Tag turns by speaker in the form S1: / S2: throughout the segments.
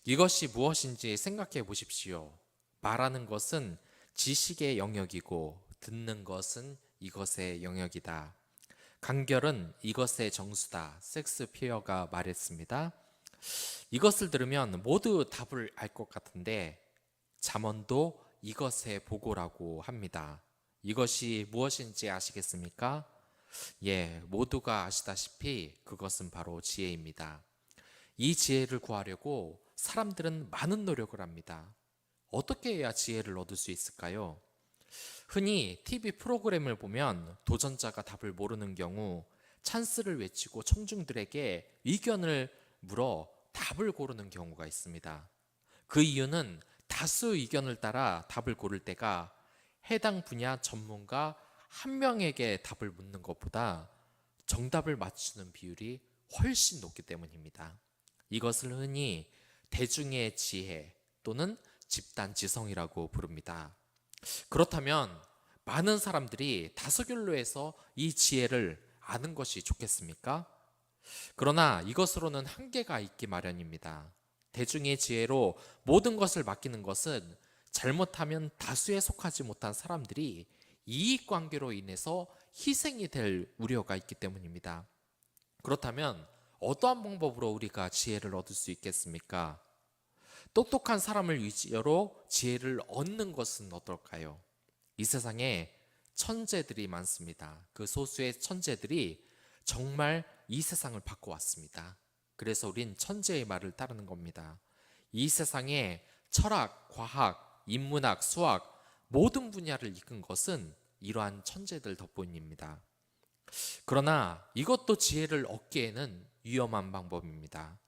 S1: 이것이 무엇인지 생각해 보십시오. 말하는 것은 지식의 영역이고 듣는 것은 이것의 영역이다. 간결은 이것의 정수다. 섹스피어가 말했습니다. 이것을 들으면 모두 답을 알 것 같은데 잠언도 이것의 보고라고 합니다. 이것이 무엇인지 아시겠습니까? 예, 모두가 아시다시피 그것은 바로 지혜입니다. 이 지혜를 구하려고 사람들은 많은 노력을 합니다. 어떻게 해야 지혜를 얻을 수 있을까요? 흔히 TV 프로그램을 보면 도전자가 답을 모르는 경우 찬스를 외치고 청중들에게 의견을 물어 답을 고르는 경우가 있습니다. 그 이유는 다수 의견을 따라 답을 고를 때가 해당 분야 전문가 한 명에게 답을 묻는 것보다 정답을 맞추는 비율이 훨씬 높기 때문입니다. 이것을 흔히 대중의 지혜 또는 집단 지성이라고 부릅니다. 그렇다면 많은 사람들이 다수결로해서 이 지혜를 아는 것이 좋겠습니까? 그러나 이것으로는 한계가 있기 마련입니다. 대중의 지혜로 모든 것을 맡기는 것은 잘못하면 다수에 속하지 못한 사람들이 이익관계로 인해서 희생이 될 우려가 있기 때문입니다. 그렇다면 어떠한 방법으로 우리가 지혜를 얻을 수 있겠습니까? 똑똑한 사람을 위주로 지혜를 얻는 것은 어떨까요? 이 세상에 천재들이 많습니다. 그 소수의 천재들이 정말 이 세상을 바꿔왔습니다. 그래서 우린 천재의 말을 따르는 겁니다. 이 세상에 철학, 과학, 인문학, 수학 모든 분야를 이끈 것은 이러한 천재들 덕분입니다. 그러나 이것도 지혜를 얻기에는 위험한 방법입니다.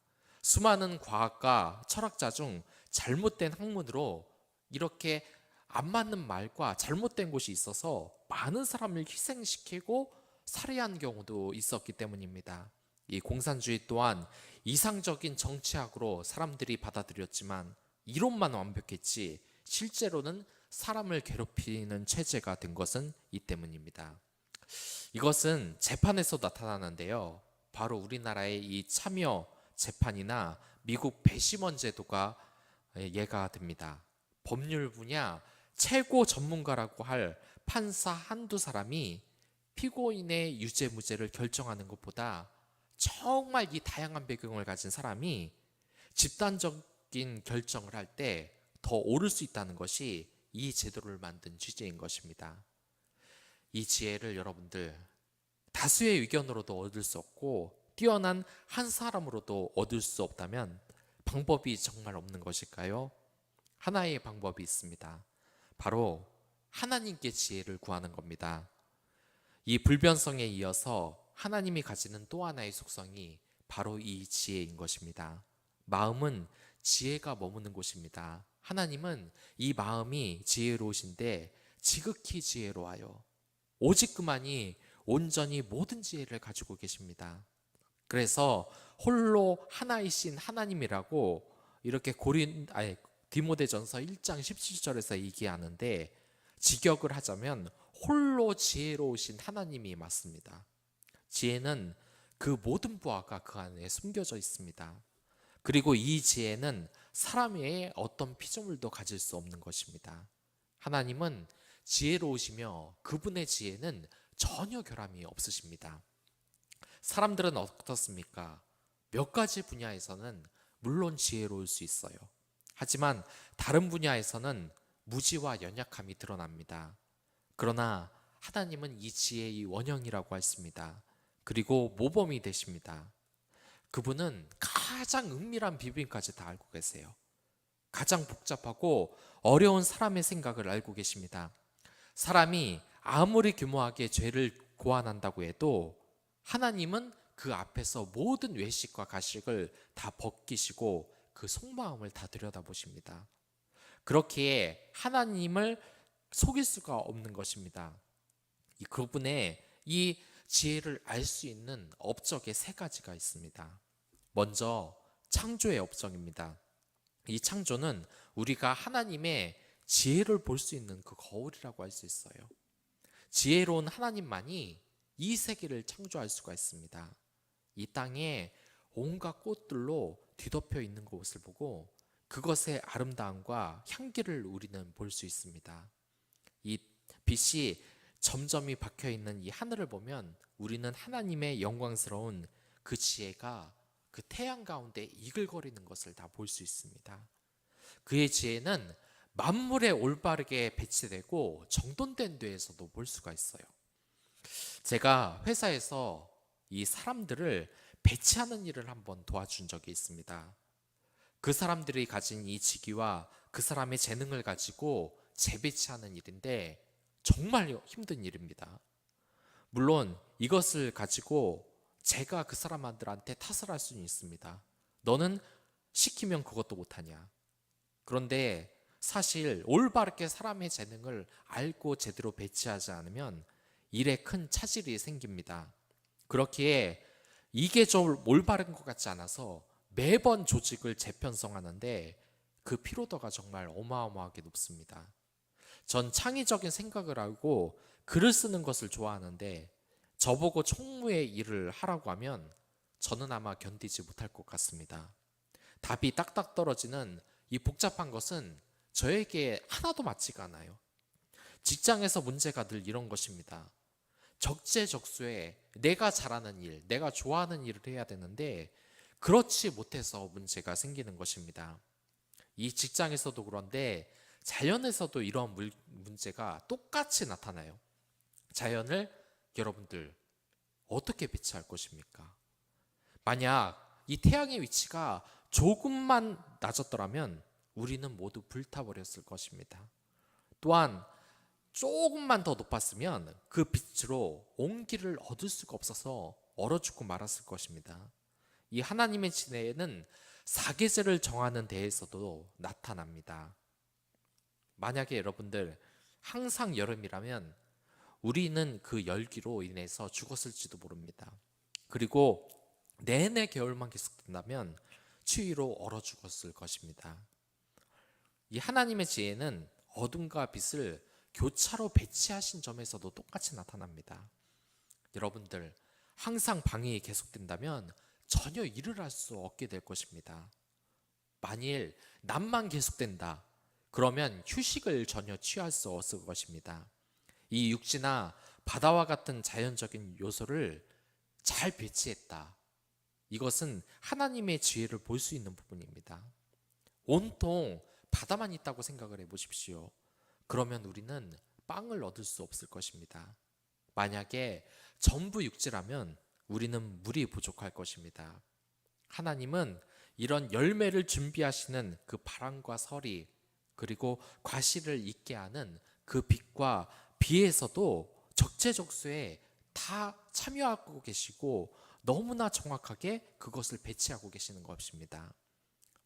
S1: 수많은 과학과 철학자 중 잘못된 학문으로 이렇게 안 맞는 말과 잘못된 곳이 있어서 많은 사람을 희생시키고 살해한 경우도 있었기 때문입니다. 이 공산주의 또한 이상적인 정치학으로 사람들이 받아들였지만 이론만 완벽했지 실제로는 사람을 괴롭히는 체제가 된 것은 이 때문입니다. 이것은 재판에서 나타나는데요. 바로 우리나라의 이 참여 재판이나 미국 배심원 제도가 예가 됩니다. 법률 분야 최고 전문가라고 할 판사 한두 사람이 피고인의 유죄 무죄를 결정하는 것보다 정말 이 다양한 배경을 가진 사람이 집단적인 결정을 할 때 더 옳을 수 있다는 것이 이 제도를 만든 취지인 것입니다. 이 지혜를 여러분들 다수의 의견으로도 얻을 수 없고 뛰어난 한 사람으로도 얻을 수 없다면 방법이 정말 없는 것일까요? 하나의 방법이 있습니다. 바로 하나님께 지혜를 구하는 겁니다. 이 불변성에 이어서 하나님이 가지는 또 하나의 속성이 바로 이 지혜인 것입니다. 마음은 지혜가 머무는 곳입니다. 하나님은 이 마음이 지혜로우신데 지극히 지혜로워요. 오직 그만이 온전히 모든 지혜를 가지고 계십니다. 그래서 홀로 하나이신 하나님이라고 이렇게 디모데전서 1장 17절에서 얘기하는데 직역을 하자면 홀로 지혜로우신 하나님이 맞습니다. 지혜는 그 모든 부하가 그 안에 숨겨져 있습니다. 그리고 이 지혜는 사람 외에 어떤 피조물도 가질 수 없는 것입니다. 하나님은 지혜로우시며 그분의 지혜는 전혀 결함이 없으십니다. 사람들은 어떻습니까? 몇 가지 분야에서는 물론 지혜로울 수 있어요. 하지만 다른 분야에서는 무지와 연약함이 드러납니다. 그러나 하나님은 이 지혜의 원형이라고 했습니다. 그리고 모범이 되십니다. 그분은 가장 은밀한 비밀까지 다 알고 계세요. 가장 복잡하고 어려운 사람의 생각을 알고 계십니다. 사람이 아무리 교묘하게 죄를 고안한다고 해도 하나님은 그 앞에서 모든 외식과 가식을 다 벗기시고 그 속마음을 다 들여다보십니다. 그렇기에 하나님을 속일 수가 없는 것입니다. 그분의 이 지혜를 알 수 있는 업적의 세 가지가 있습니다. 먼저 창조의 업적입니다. 이 창조는 우리가 하나님의 지혜를 볼 수 있는 그 거울이라고 할 수 있어요. 지혜로운 하나님만이 이 세계를 창조할 수가 있습니다. 이 땅에 온갖 꽃들로 뒤덮여 있는 것을 보고 그것의 아름다움과 향기를 우리는 볼 수 있습니다. 이 빛이 점점이 박혀 있는 이 하늘을 보면 우리는 하나님의 영광스러운 그 지혜가 그 태양 가운데 이글거리는 것을 다 볼 수 있습니다. 그의 지혜는 만물에 올바르게 배치되고 정돈된 데에서도 볼 수가 있어요. 제가 회사에서 이 사람들을 배치하는 일을 한번 도와준 적이 있습니다. 그 사람들이 가진 이 직위와 그 사람의 재능을 가지고 재배치하는 일인데 정말 힘든 일입니다. 물론 이것을 가지고 제가 그 사람들한테 탓을 할 수는 있습니다. 너는 시키면 그것도 못하냐. 그런데 사실 올바르게 사람의 재능을 알고 제대로 배치하지 않으면 일에 큰 차질이 생깁니다. 그렇기에 이게 좀 올바른 것 같지 않아서 매번 조직을 재편성하는데 그 피로도가 정말 어마어마하게 높습니다. 전 창의적인 생각을 하고 글을 쓰는 것을 좋아하는데 저보고 총무의 일을 하라고 하면 저는 아마 견디지 못할 것 같습니다. 답이 딱딱 떨어지는 이 복잡한 것은 저에게 하나도 맞지가 않아요. 직장에서 문제가 늘 이런 것입니다. 적재적소에 내가 잘하는 일, 내가 좋아하는 일을 해야 되는데 그렇지 못해서 문제가 생기는 것입니다. 이 직장에서도 그런데 자연에서도 이런 문제가 똑같이 나타나요. 자연을 여러분들 어떻게 배치할 것입니까? 만약 이 태양의 위치가 조금만 낮았더라면 우리는 모두 불타버렸을 것입니다. 또한 조금만 더 높았으면 그 빛으로 온기를 얻을 수가 없어서 얼어 죽고 말았을 것입니다. 이 하나님의 지혜는 사계절을 정하는 데에서도 나타납니다. 만약에 여러분들 항상 여름이라면 우리는 그 열기로 인해서 죽었을지도 모릅니다. 그리고 내내 겨울만 계속된다면 추위로 얼어 죽었을 것입니다. 이 하나님의 지혜는 어둠과 빛을 교차로 배치하신 점에서도 똑같이 나타납니다. 여러분들 항상 방해가 계속된다면 전혀 일을 할 수 없게 될 것입니다. 만일 낮만 계속된다 그러면 휴식을 전혀 취할 수 없을 것입니다. 이 육지나 바다와 같은 자연적인 요소를 잘 배치했다. 이것은 하나님의 지혜를 볼 수 있는 부분입니다. 온통 바다만 있다고 생각을 해보십시오. 그러면 우리는 빵을 얻을 수 없을 것입니다. 만약에 전부 육지라면 우리는 물이 부족할 것입니다. 하나님은 이런 열매를 준비하시는 그 바람과 서리 그리고 과실을 있게 하는 그 빛과 비에서도 적재적소에 다 참여하고 계시고 너무나 정확하게 그것을 배치하고 계시는 것입니다.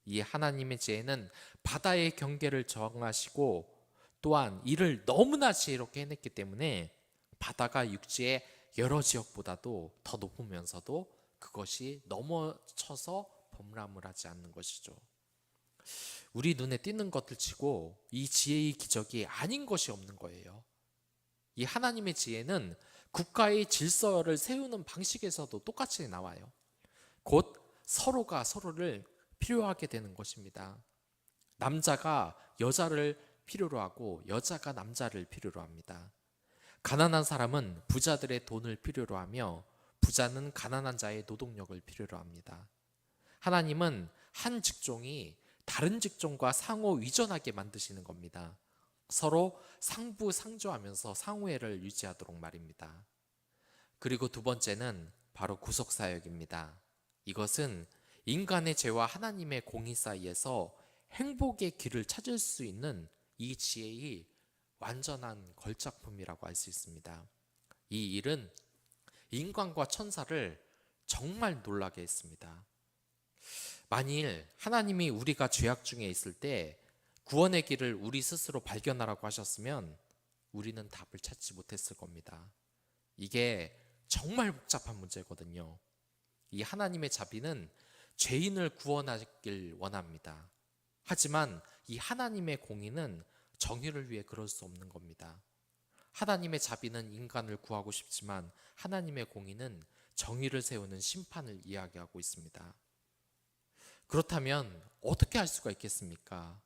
S1: 이 하나님의 지혜는 바다의 경계를 정하시고 또한 이를 너무나 지혜롭게 해냈기 때문에 바다가 육지의 여러 지역보다도 더 높으면서도 그것이 넘어쳐서 범람을 하지 않는 것이죠. 우리 눈에 띄는 것들 치고 이 지혜의 기적이 아닌 것이 없는 거예요. 이 하나님의 지혜는 국가의 질서를 세우는 방식에서도 똑같이 나와요. 곧 서로가 서로를 필요하게 되는 것입니다. 남자가 여자를 필요로 하고 여자가 남자를 필요로 합니다. 가난한 사람은 부자들의 돈을 필요로 하며 부자는 가난한 자의 노동력을 필요로 합니다. 하나님은 한 직종이 다른 직종과 상호 위전하게 만드시는 겁니다. 서로 상부상조하면서 상호애를 유지하도록 말입니다. 그리고 두 번째는 바로 구속사역입니다. 이것은 인간의 죄와 하나님의 공의 사이에서 행복의 길을 찾을 수 있는 이 지혜의 완전한 걸작품이라고 할 수 있습니다. 이 일은 인간과 천사를 정말 놀라게 했습니다. 만일 하나님이 우리가 죄악 중에 있을 때 구원의 길을 우리 스스로 발견하라고 하셨으면 우리는 답을 찾지 못했을 겁니다. 이게 정말 복잡한 문제거든요. 이 하나님의 자비는 죄인을 구원하길 원합니다. 하지만 이 하나님의 공의는 정의를 위해 그럴 수 없는 겁니다. 하나님의 자비는 인간을 구하고 싶지만 하나님의 공의는 정의를 세우는 심판을 이야기하고 있습니다. 그렇다면 어떻게 할 수가 있겠습니까?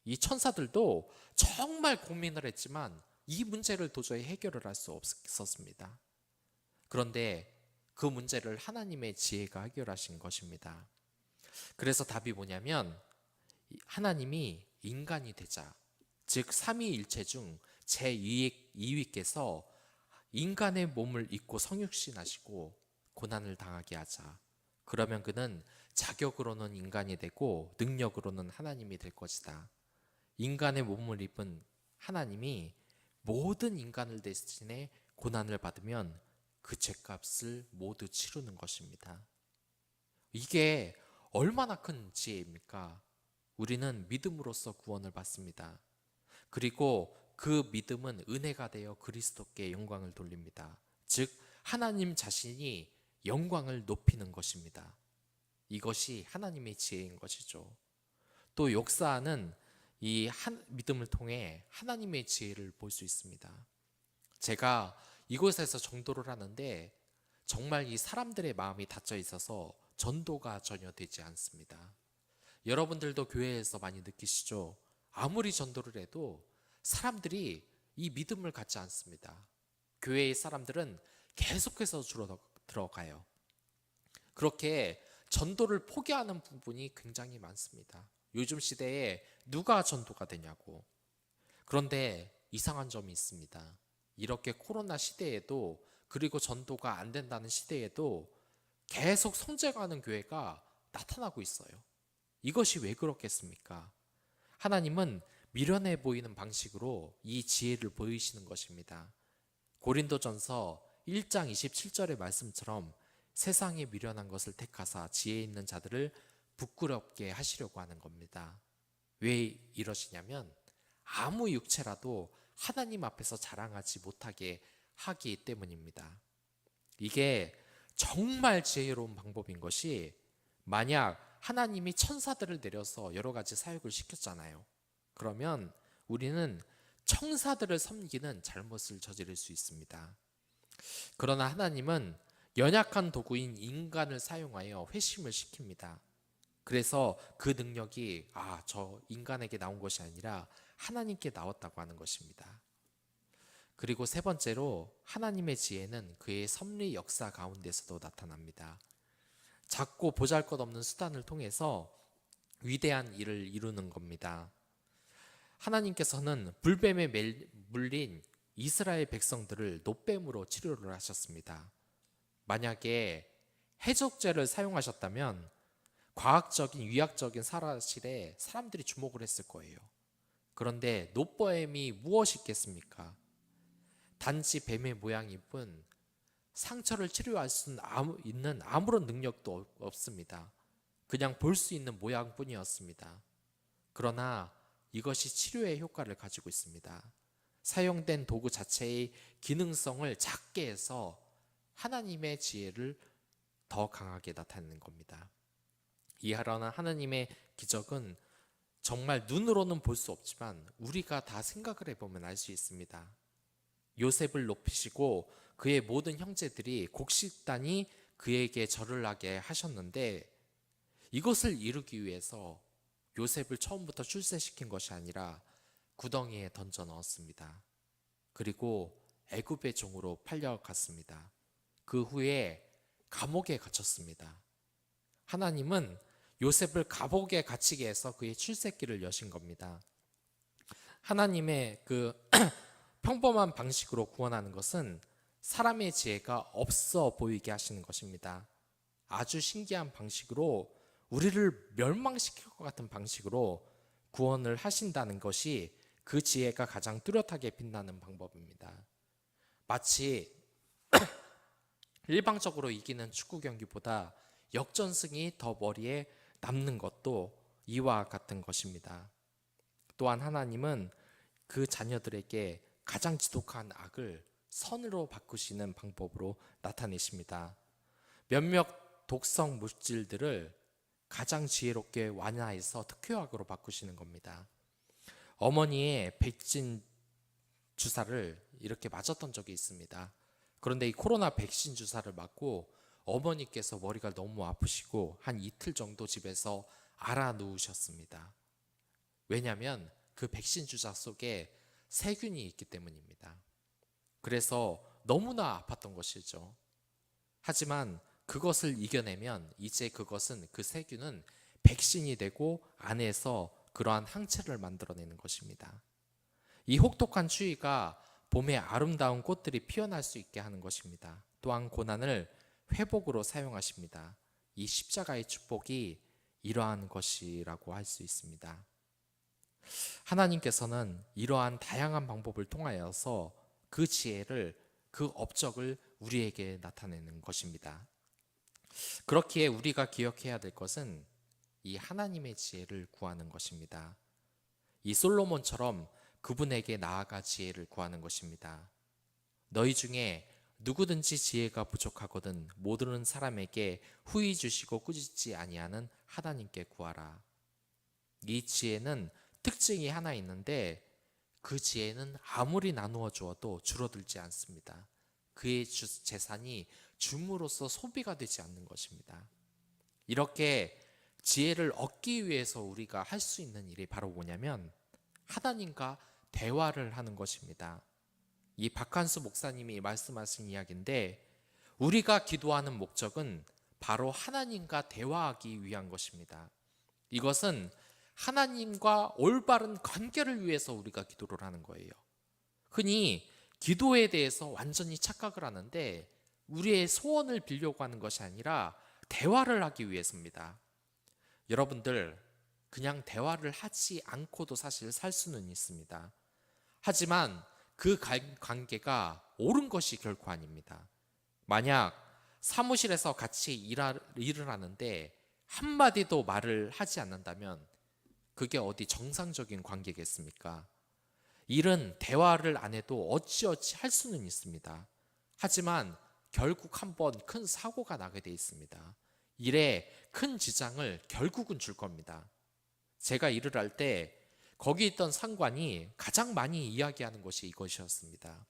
S1: 이 천사들도 정말 고민을 했지만 이 문제를 도저히 해결을 할 수 없었습니다. 그런데 그 문제를 하나님의 지혜가 해결하신 것입니다. 그래서 답이 뭐냐면 하나님이 인간이 되자, 즉 삼위일체 중 제2위께서 인간의 몸을 입고 성육신하시고 고난을 당하게 하자. 그러면 그는 자격으로는 인간이 되고 능력으로는 하나님이 될 것이다. 인간의 몸을 입은 하나님이 모든 인간을 대신해 고난을 받으면 그 죄값을 모두 치르는 것입니다. 이게 얼마나 큰 지혜입니까? 우리는 믿음으로써 구원을 받습니다. 그리고 그 믿음은 은혜가 되어 그리스도께 영광을 돌립니다. 즉 하나님 자신이 영광을 높이는 것입니다. 이것이 하나님의 지혜인 것이죠. 또 역사하는 이 믿음을 통해 하나님의 지혜를 볼 수 있습니다. 제가 이곳에서 전도를 하는데 정말 이 사람들의 마음이 닫혀 있어서 전도가 전혀 되지 않습니다. 여러분들도 교회에서 많이 느끼시죠? 아무리 전도를 해도 사람들이 이 믿음을 갖지 않습니다. 교회의 사람들은 계속해서 들어가요. 그렇게 전도를 포기하는 부분이 굉장히 많습니다. 요즘 시대에 누가 전도가 되냐고. 그런데 이상한 점이 있습니다. 이렇게 코로나 시대에도, 그리고 전도가 안 된다는 시대에도 계속 성장하는 교회가 나타나고 있어요. 이것이 왜 그렇겠습니까? 하나님은 미련해 보이는 방식으로 이 지혜를 보이시는 것입니다. 고린도전서 1장 27절의 말씀처럼 세상에 미련한 것을 택하사 지혜 있는 자들을 부끄럽게 하시려고 하는 겁니다. 왜 이러시냐면 아무 육체라도 하나님 앞에서 자랑하지 못하게 하기 때문입니다. 이게 정말 지혜로운 방법인 것이, 만약 하나님이 천사들을 내려서 여러 가지 사역을 시켰잖아요. 그러면 우리는 천사들을 섬기는 잘못을 저지를 수 있습니다. 그러나 하나님은 연약한 도구인 인간을 사용하여 회심을 시킵니다. 그래서 그 능력이 저 인간에게 나온 것이 아니라 하나님께 나왔다고 하는 것입니다. 그리고 세 번째로 하나님의 지혜는 그의 섭리 역사 가운데서도 나타납니다. 작고 보잘것없는 수단을 통해서 위대한 일을 이루는 겁니다. 하나님께서는 불뱀에 물린 이스라엘 백성들을 노뱀으로 치료를 하셨습니다. 만약에 해적제를 사용하셨다면 과학적인 위학적인 사실에 사람들이 주목을 했을 거예요. 그런데 노뱀이 무엇이 있겠습니까? 단지 뱀의 모양일 뿐 상처를 치료할 수 있는 아무런 능력도 없습니다. 그냥 볼 수 있는 모양뿐이었습니다. 그러나 이것이 치료의 효과를 가지고 있습니다. 사용된 도구 자체의 기능성을 작게 해서 하나님의 지혜를 더 강하게 나타내는 겁니다. 이하라는 하나님의 기적은 정말 눈으로는 볼 수 없지만 우리가 다 생각을 해보면 알 수 있습니다. 요셉을 높이시고 그의 모든 형제들이 곡식단이 그에게 절을 하게 하셨는데, 이것을 이루기 위해서 요셉을 처음부터 출세시킨 것이 아니라 구덩이에 던져 넣었습니다. 그리고 애굽의 종으로 팔려갔습니다. 그 후에 감옥에 갇혔습니다. 하나님은 요셉을 감옥에 갇히게 해서 그의 출세길을 여신 겁니다. 하나님의 그 평범한 방식으로 구원하는 것은 사람의 지혜가 없어 보이게 하시는 것입니다. 아주 신기한 방식으로, 우리를 멸망시킬 것 같은 방식으로 구원을 하신다는 것이 그 지혜가 가장 뚜렷하게 빛나는 방법입니다. 마치 일방적으로 이기는 축구 경기보다 역전승이 더 머리에 남는 것도 이와 같은 것입니다. 또한 하나님은 그 자녀들에게 가장 지독한 악을 선으로 바꾸시는 방법으로 나타내십니다. 몇몇 독성 물질들을 가장 지혜롭게 완화해서 특효약으로 바꾸시는 겁니다. 어머니의 백신 주사를 이렇게 맞았던 적이 있습니다. 그런데 이 코로나 백신 주사를 맞고 어머니께서 머리가 너무 아프시고 한 이틀 정도 집에서 알아놓으셨습니다. 왜냐하면 그 백신 주사 속에 세균이 있기 때문입니다. 그래서 너무나 아팠던 것이죠. 하지만 그것을 이겨내면 이제 그것은 그 세균은 백신이 되고 안에서 그러한 항체를 만들어내는 것입니다. 이 혹독한 추위가 봄에 아름다운 꽃들이 피어날 수 있게 하는 것입니다. 또한 고난을 회복으로 사용하십니다. 이 십자가의 축복이 이러한 것이라고 할 수 있습니다. 하나님께서는 이러한 다양한 방법을 통하여서 그 지혜를, 그 업적을 우리에게 나타내는 것입니다. 그렇기에 우리가 기억해야 될 것은 이 하나님의 지혜를 구하는 것입니다. 이 솔로몬처럼 그분에게 나아가 지혜를 구하는 것입니다. 너희 중에 누구든지 지혜가 부족하거든 모르는 사람에게 후히 주시고 꾸짖지 아니하는 하나님께 구하라. 이 지혜는 특징이 하나 있는데 그 지혜는 아무리 나누어 주어도 줄어들지 않습니다. 그의 재산이 줌으로써 소비가 되지 않는 것입니다. 이렇게 지혜를 얻기 위해서 우리가 할 수 있는 일이 바로 뭐냐면 하나님과 대화를 하는 것입니다. 이 박한수 목사님이 말씀하신 이야기인데 우리가 기도하는 목적은 바로 하나님과 대화하기 위한 것입니다. 이것은 하나님과 올바른 관계를 위해서 우리가 기도를 하는 거예요. 흔히 기도에 대해서 완전히 착각을 하는데 우리의 소원을 빌려고 하는 것이 아니라 대화를 하기 위해서입니다. 여러분들 그냥 대화를 하지 않고도 사실 살 수는 있습니다. 하지만 그 관계가 옳은 것이 결코 아닙니다. 만약 사무실에서 같이 일을 하는데 한마디도 말을 하지 않는다면 그게 어디 정상적인 관계겠습니까? 일은 대화를 안 해도 어찌어찌 할 수는 있습니다. 하지만 결국 한번 큰 사고가 나게 돼 있습니다. 일에 큰 지장을 결국은 줄 겁니다. 제가 일을 할 때 거기 있던 상관이 가장 많이 이야기하는 것이 이것이었습니다.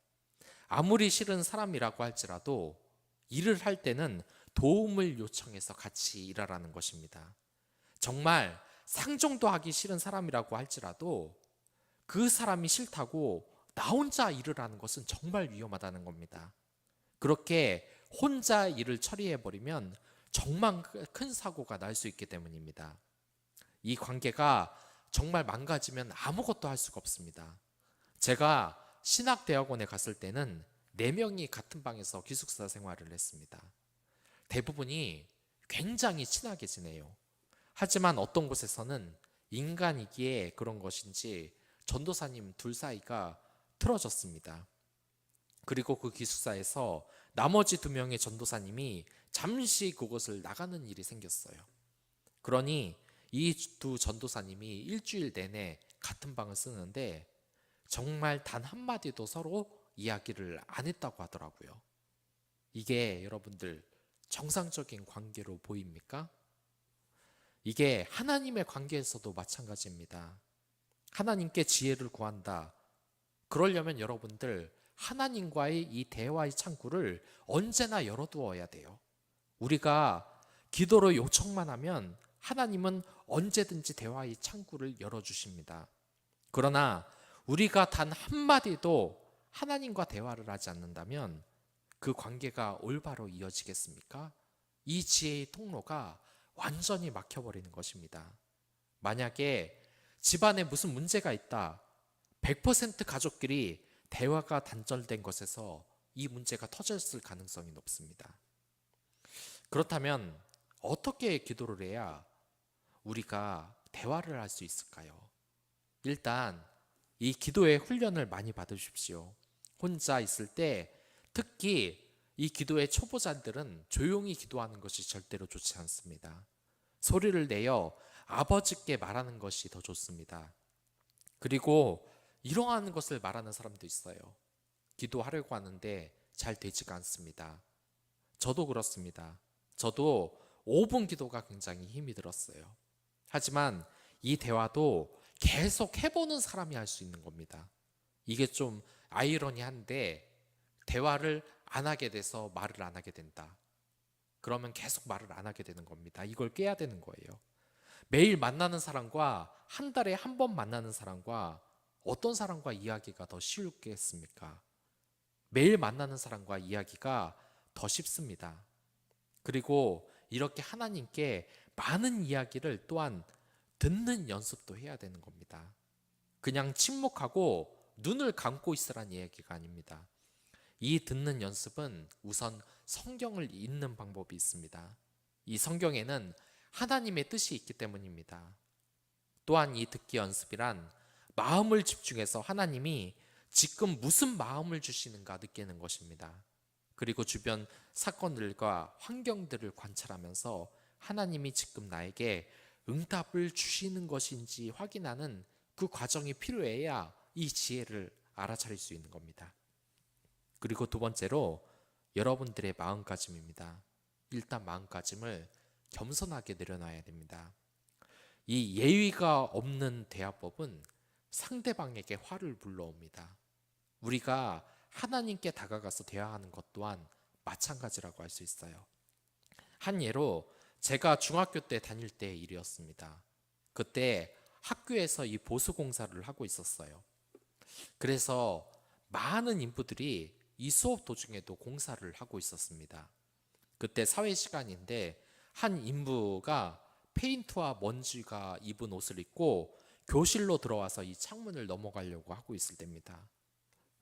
S1: 아무리 싫은 사람이라고 할지라도 일을 할 때는 도움을 요청해서 같이 일하라는 것입니다. 정말 상종도 하기 싫은 사람이라고 할지라도 그 사람이 싫다고 나 혼자 일을 하는 것은 정말 위험하다는 겁니다. 그렇게 혼자 일을 처리해버리면 정말 큰 사고가 날 수 있기 때문입니다. 이 관계가 정말 망가지면 아무것도 할 수가 없습니다. 제가 신학대학원에 갔을 때는 4명이 같은 방에서 기숙사 생활을 했습니다. 대부분이 굉장히 친하게 지내요. 하지만 어떤 곳에서는 인간이기에 그런 것인지 전도사님 둘 사이가 틀어졌습니다. 그리고 그 기숙사에서 나머지 2명의 전도사님이 잠시 그곳을 나가는 일이 생겼어요. 그러니 이 두 전도사님이 일주일 내내 같은 방을 쓰는데 정말 단 한마디도 서로 이야기를 안 했다고 하더라고요. 이게 여러분들 정상적인 관계로 보입니까? 이게 하나님의 관계에서도 마찬가지입니다. 하나님께 지혜를 구한다. 그러려면 여러분들 하나님과의 이 대화의 창구를 언제나 열어두어야 돼요. 우리가 기도로 요청만 하면 하나님은 언제든지 대화의 창구를 열어주십니다. 그러나 우리가 단 한마디도 하나님과 대화를 하지 않는다면 그 관계가 올바로 이어지겠습니까? 이 지혜의 통로가 완전히 막혀버리는 것입니다. 만약에 집안에 무슨 문제가 있다, 100% 가족끼리 대화가 단절된 것에서 이 문제가 터졌을 가능성이 높습니다. 그렇다면 어떻게 기도를 해야 우리가 대화를 할 수 있을까요? 일단 이 기도의 훈련을 많이 받으십시오. 혼자 있을 때 특히 이 기도의 초보자들은 조용히 기도하는 것이 절대로 좋지 않습니다. 소리를 내어 아버지께 말하는 것이 더 좋습니다. 그리고 이러한 것을 말하는 사람도 있어요. 기도하려고 하는데 잘 되지가 않습니다. 저도 그렇습니다. 저도 5분 기도가 굉장히 힘이 들었어요. 하지만 이 대화도 계속 해보는 사람이 할 수 있는 겁니다. 이게 좀 아이러니한데 대화를 안 하게 돼서 말을 안 하게 된다. 그러면 계속 말을 안 하게 되는 겁니다. 이걸 깨야 되는 거예요. 매일 만나는 사람과 한 달에 한 번 만나는 사람과 어떤 사람과 이야기가 더 쉬울겠습니까? 매일 만나는 사람과 이야기가 더 쉽습니다. 그리고 이렇게 하나님께 많은 이야기를 또한 듣는 연습도 해야 되는 겁니다. 그냥 침묵하고 눈을 감고 있으란 이야기가 아닙니다. 이 듣는 연습은 우선 성경을 읽는 방법이 있습니다. 이 성경에는 하나님의 뜻이 있기 때문입니다. 또한 이 듣기 연습이란 마음을 집중해서 하나님이 지금 무슨 마음을 주시는가 느끼는 것입니다. 그리고 주변 사건들과 환경들을 관찰하면서 하나님이 지금 나에게 응답을 주시는 것인지 확인하는 그 과정이 필요해야 이 지혜를 알아차릴 수 있는 겁니다. 그리고 두 번째로 여러분들의 마음가짐입니다. 일단 마음가짐을 겸손하게 내려놔야 됩니다. 이 예의가 없는 대화법은 상대방에게 화를 불러옵니다. 우리가 하나님께 다가가서 대화하는 것 또한 마찬가지라고 할 수 있어요. 한 예로 제가 중학교 때 다닐 때의 일이었습니다. 그때 학교에서 이 보수공사를 하고 있었어요. 그래서 많은 인부들이 이 수업 도중에도 공사를 하고 있었습니다. 그때 사회 시간인데 한 인부가 페인트와 먼지가 입은 옷을 입고 교실로 들어와서 이 창문을 넘어가려고 하고 있을 때입니다.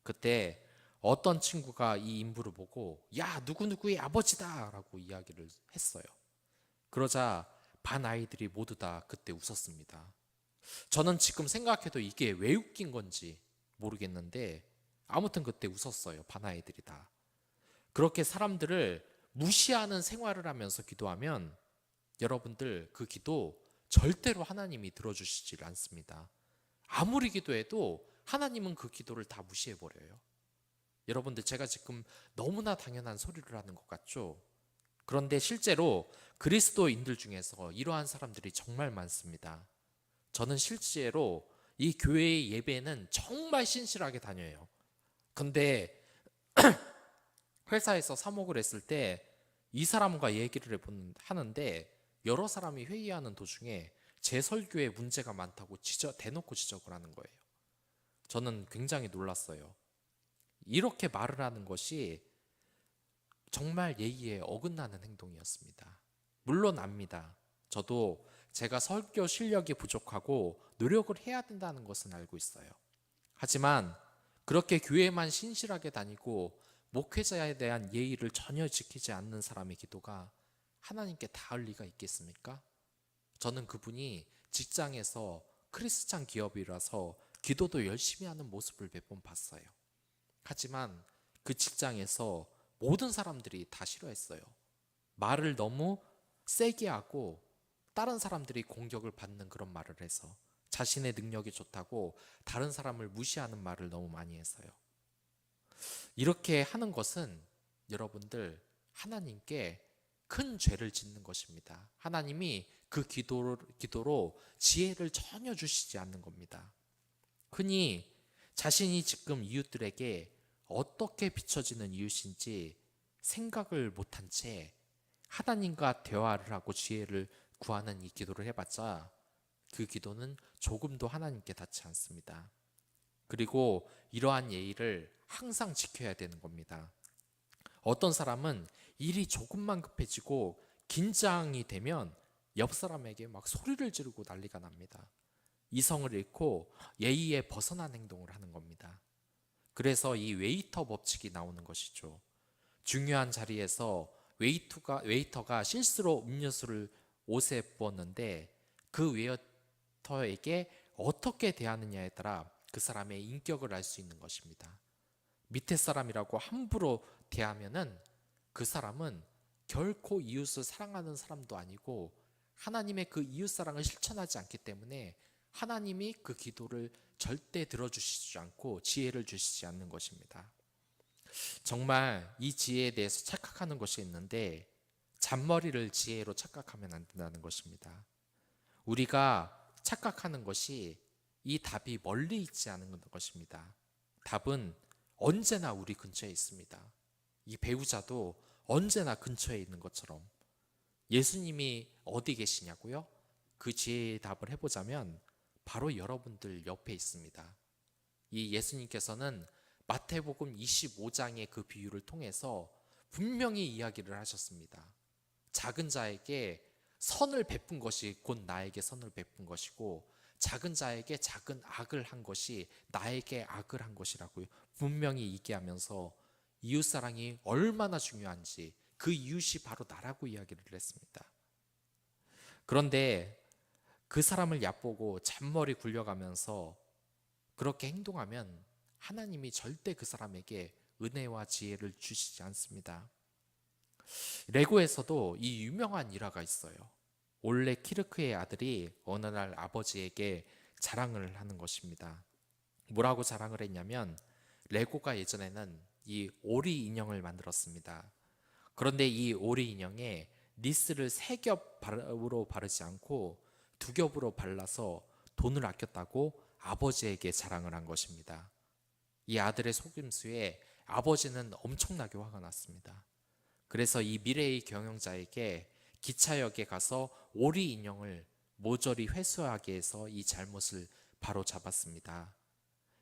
S1: 그때 어떤 친구가 이 인부를 보고 야, 누구누구의 아버지다 라고 이야기를 했어요. 그러자 반 아이들이 모두 다 그때 웃었습니다. 저는 지금 생각해도 이게 왜 웃긴 건지 모르겠는데 아무튼 그때 웃었어요. 반 아이들이 다. 그렇게 사람들을 무시하는 생활을 하면서 기도하면 여러분들 그 기도 절대로 하나님이 들어주시질 않습니다. 아무리 기도해도 하나님은 그 기도를 다 무시해버려요. 여러분들 제가 지금 너무나 당연한 소리를 하는 것 같죠? 그런데 실제로 그리스도인들 중에서 이러한 사람들이 정말 많습니다. 저는 실제로 이 교회의 예배는 정말 신실하게 다녀요. 근데 회사에서 사목을 했을 때 이 사람과 얘기를 하는데 여러 사람이 회의하는 도중에 제 설교에 문제가 많다고 대놓고 지적을 하는 거예요. 저는 굉장히 놀랐어요. 이렇게 말을 하는 것이 정말 예의에 어긋나는 행동이었습니다. 물론 압니다. 저도 제가 설교 실력이 부족하고 노력을 해야 된다는 것은 알고 있어요. 하지만 그렇게 교회만 신실하게 다니고 목회자에 대한 예의를 전혀 지키지 않는 사람의 기도가 하나님께 닿을 리가 있겠습니까? 저는 그분이 직장에서 크리스찬 기업이라서 기도도 열심히 하는 모습을 몇 번 봤어요. 하지만 그 직장에서 모든 사람들이 다 싫어했어요. 말을 너무 세게 하고 다른 사람들이 공격을 받는 그런 말을 해서 자신의 능력이 좋다고 다른 사람을 무시하는 말을 너무 많이 해서요. 이렇게 하는 것은 여러분들 하나님께 큰 죄를 짓는 것입니다. 하나님이 그 기도로 지혜를 전혀 주시지 않는 겁니다. 흔히 자신이 지금 이웃들에게 어떻게 비춰지는 이웃인지 생각을 못한 채 하나님과 대화를 하고 지혜를 구하는 이 기도를 해봤자 그 기도는 조금도 하나님께 닿지 않습니다. 그리고 이러한 예의를 항상 지켜야 되는 겁니다. 어떤 사람은 일이 조금만 급해지고 긴장이 되면 옆 사람에게 막 소리를 지르고 난리가 납니다. 이성을 잃고 예의에 벗어난 행동을 하는 겁니다. 그래서 이 웨이터 법칙이 나오는 것이죠. 중요한 자리에서 웨이터가 실수로 음료수를 옷에 부었는데 그 웨이터에게 어떻게 대하느냐에 따라 그 사람의 인격을 알 수 있는 것입니다. 밑에 사람이라고 함부로 대하면은 그 사람은 결코 이웃을 사랑하는 사람도 아니고 하나님의 그 이웃 사랑을 실천하지 않기 때문에 하나님이 그 기도를 절대 들어주시지 않고 지혜를 주시지 않는 것입니다. 정말 이 지혜에 대해서 착각하는 것이 있는데 잔머리를 지혜로 착각하면 안 된다는 것입니다. 우리가 착각하는 것이 이 답이 멀리 있지 않은 것입니다. 답은 언제나 우리 근처에 있습니다. 이 배우자도 언제나 근처에 있는 것처럼 예수님이 어디 계시냐고요? 그 지혜의 답을 해보자면 바로 여러분들 옆에 있습니다. 이 예수님께서는 마태복음 25장의 그 비유를 통해서 분명히 이야기를 하셨습니다. 작은 자에게 선을 베푼 것이 곧 나에게 선을 베푼 것이고, 작은 자에게 작은 악을 한 것이 나에게 악을 한 것이라고 분명히 얘기하면서 이웃사랑이 얼마나 중요한지, 그 이웃이 바로 나라고 이야기를 했습니다. 그런데 그 사람을 얕보고 잔머리 굴려가면서 그렇게 행동하면 하나님이 절대 그 사람에게 은혜와 지혜를 주시지 않습니다. 레고에서도 이 유명한 일화가 있어요. 올레 키르크의 아들이 어느 날 아버지에게 자랑을 하는 것입니다. 뭐라고 자랑을 했냐면, 레고가 예전에는 이 오리 인형을 만들었습니다. 그런데 이 오리 인형에 니스를 3겹으로 바르지 않고 2겹으로 발라서 돈을 아꼈다고 아버지에게 자랑을 한 것입니다. 이 아들의 속임수에 아버지는 엄청나게 화가 났습니다. 그래서 이 미래의 경영자에게 기차역에 가서 오리 인형을 모조리 회수하게 해서 이 잘못을 바로 잡았습니다.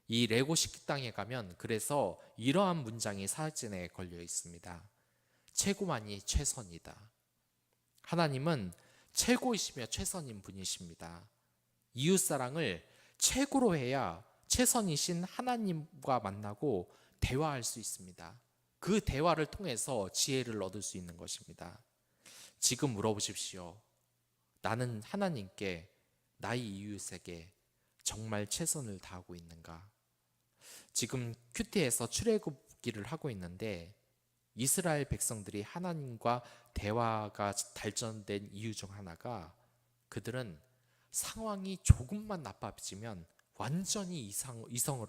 S1: 이 레고 식당에 가면 그래서 이러한 문장이 사진에 걸려 있습니다. 최고만이 최선이다. 하나님은 최고이시며 최선인 분이십니다. 이웃사랑을 최고로 해야 최선이신 하나님과 만나고 대화할 수 있습니다. 그 대화를 통해서 지혜를 얻을 수 있는 것입니다. 지금 물어보십시오. 나는 하나님께, 나의 이웃에게 정말 최선을 다하고 있는가? 지금 큐티에서 출애굽기를 하고 있는데, 이스라엘 백성들이 하나님과 대화가 발전된 이유 중 하나가, 그들은 상황이 조금만 나빠지면 완전히 이성을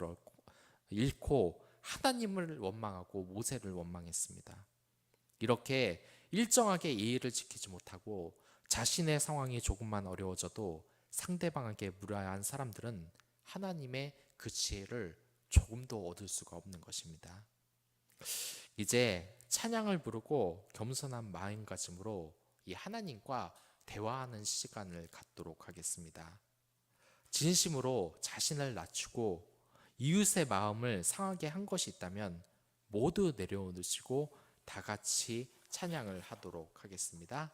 S1: 잃고 하나님을 원망하고 모세를 원망했습니다. 이렇게 일정하게 예의를 지키지 못하고 자신의 상황이 조금만 어려워져도 상대방에게 물어야 한 사람들은 하나님의 그 지혜를 조금도 얻을 수가 없는 것입니다. 이제 찬양을 부르고 겸손한 마음가짐으로 이 하나님과 대화하는 시간을 갖도록 하겠습니다. 진심으로 자신을 낮추고 이웃의 마음을 상하게 한 것이 있다면 모두 내려놓으시고 다 같이 찬양을 하도록 하겠습니다.